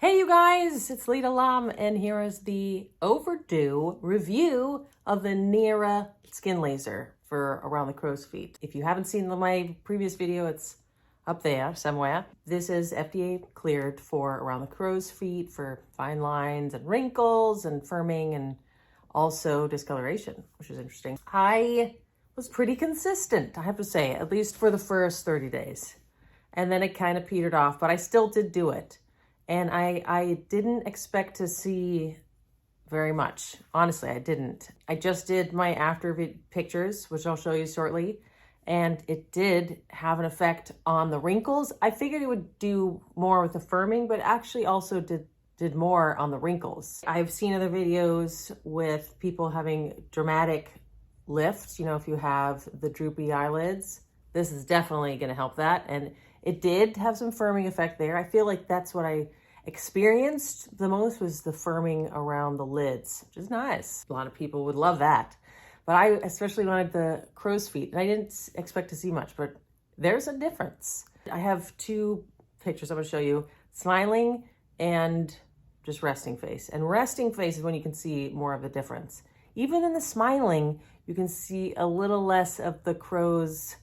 Hey you guys, it's Leda Lam, and here is the overdue review of the NIRA Skin Laser for around the crow's feet. If you haven't seen my previous video, it's up there somewhere. This is FDA cleared for around the crow's feet for fine lines and wrinkles and firming and also discoloration, which is interesting. I was pretty consistent, I have to say, at least for the first 30 days. And then it kind of petered off, but I still did do it. And I didn't expect to see very much. Honestly, I didn't. I just did my after pictures, which I'll show you shortly. And it did have an effect on the wrinkles. I figured it would do more with the firming, but actually also did more on the wrinkles. I've seen other videos with people having dramatic lifts. You know, if you have the droopy eyelids, this is definitely going to help that. And it did have some firming effect there. I feel like that's what I experienced the most, was the firming around the lids, which is nice. A lot of people would love that. But I especially wanted the crow's feet, and I didn't expect to see much, but there's a difference. I have two pictures I'm going to show you, smiling and just resting face. And resting face is when you can see more of the difference. Even in the smiling, you can see a little less of the crow's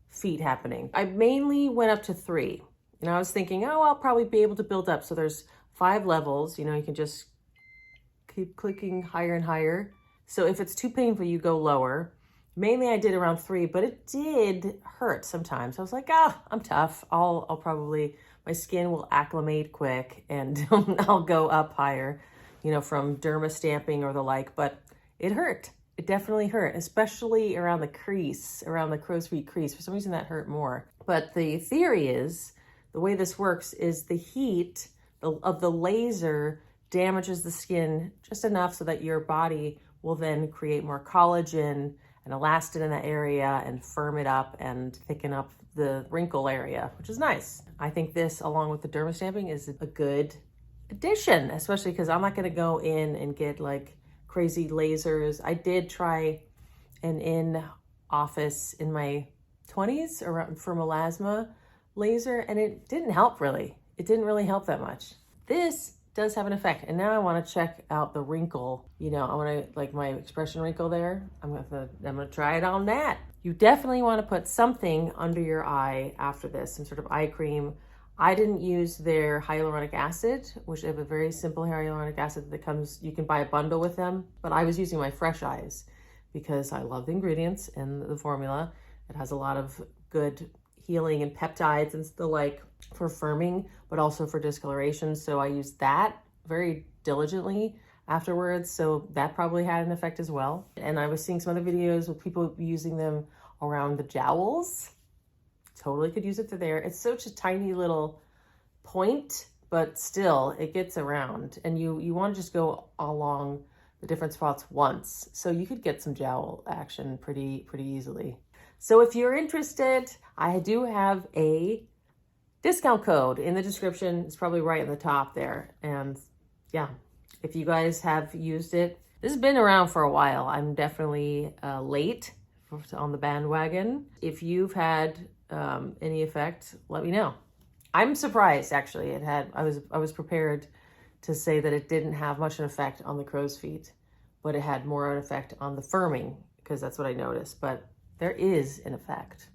feet happening. I mainly went up to 3. And I was thinking, oh, I'll probably be able to build up. So there's 5 levels. You know, you can just keep clicking higher and higher. So if it's too painful, you go lower. Mainly I did around 3, but it did hurt sometimes. I was like, I'm tough. I'll probably, my skin will acclimate quick and I'll go up higher, you know, from derma stamping or the like, but it hurt. It definitely hurt, especially around the crease, around the crow's feet crease. For some reason that hurt more. But the theory is, the way this works is the heat of the laser damages the skin just enough so that your body will then create more collagen and elastin in that area and firm it up and thicken up the wrinkle area, which is nice. I think this, along with the derma stamping, is a good addition, especially because I'm not going to go in and get like crazy lasers. I did try an in-office in my 20s around for melasma laser, and it didn't help really. It didn't really help that much. This does have an effect, and now I want to check out the wrinkle. You know, I want to, like my expression wrinkle there. I'm gonna try it on that. You definitely want to put something under your eye after this, some sort of eye cream. I didn't use their hyaluronic acid, which they have a very simple hyaluronic acid that comes, you can buy a bundle with them, but I was using my Fresh Eyes because I love the ingredients and the formula. It has a lot of good healing and peptides and the like for firming, but also for discoloration. So I used that very diligently afterwards. So that probably had an effect as well. And I was seeing some other videos with people using them around the jowls. Totally could use it through there. It's such a tiny little point, but still it gets around, and you want to just go along the different spots once. So you could get some jowl action pretty easily. So if you're interested, I do have a discount code in the description. It's probably right in the top there. And yeah, if you guys have used it, this has been around for a while. I'm definitely late on the bandwagon. If you've had any effect, let me know. I'm surprised, actually. It had. I was prepared to say that it didn't have much an effect on the crow's feet, but it had more an effect on the firming, because that's what I noticed. But there is an effect.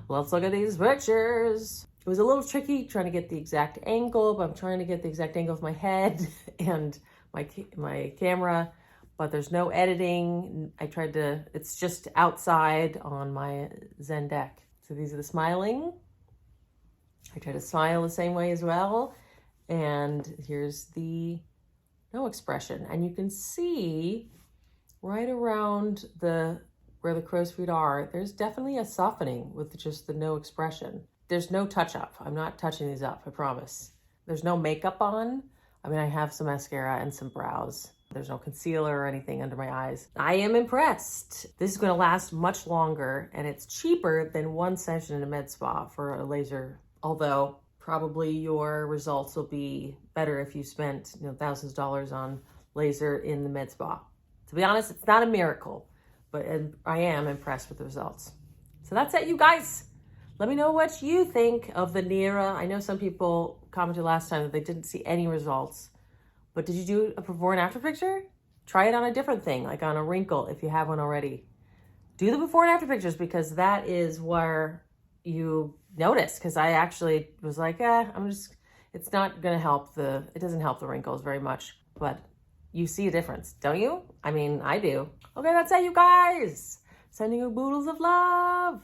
Let's look at these pictures. It was a little tricky trying to get the exact angle, but I'm trying to get the exact angle of my head and my camera, but there's no editing. I tried to, it's just outside on my Zen deck. So these are the smiling. I try to smile the same way as well. And here's the no expression. And you can see right around where the crow's feet are, there's definitely a softening with just the no expression. There's no touch up. I'm not touching these up, I promise. There's no makeup on. I mean, I have some mascara and some brows. There's no concealer or anything under my eyes. I am impressed. This is going to last much longer, and it's cheaper than one session in a med spa for a laser. Although probably your results will be better if you spent, you know, thousands of dollars on laser in the med spa. To be honest, it's not a miracle, but I am impressed with the results. So that's it, you guys. Let me know what you think of the NIRA. I know some people commented last time that they didn't see any results. But did you do a before and after picture? Try it on a different thing, like on a wrinkle if you have one already. Do the before and after pictures because that is where you notice. Because I actually was like, it's not going to help it doesn't help the wrinkles very much. But you see a difference, don't you? I mean, I do. Okay, that's it, you guys. Sending you boodles of love.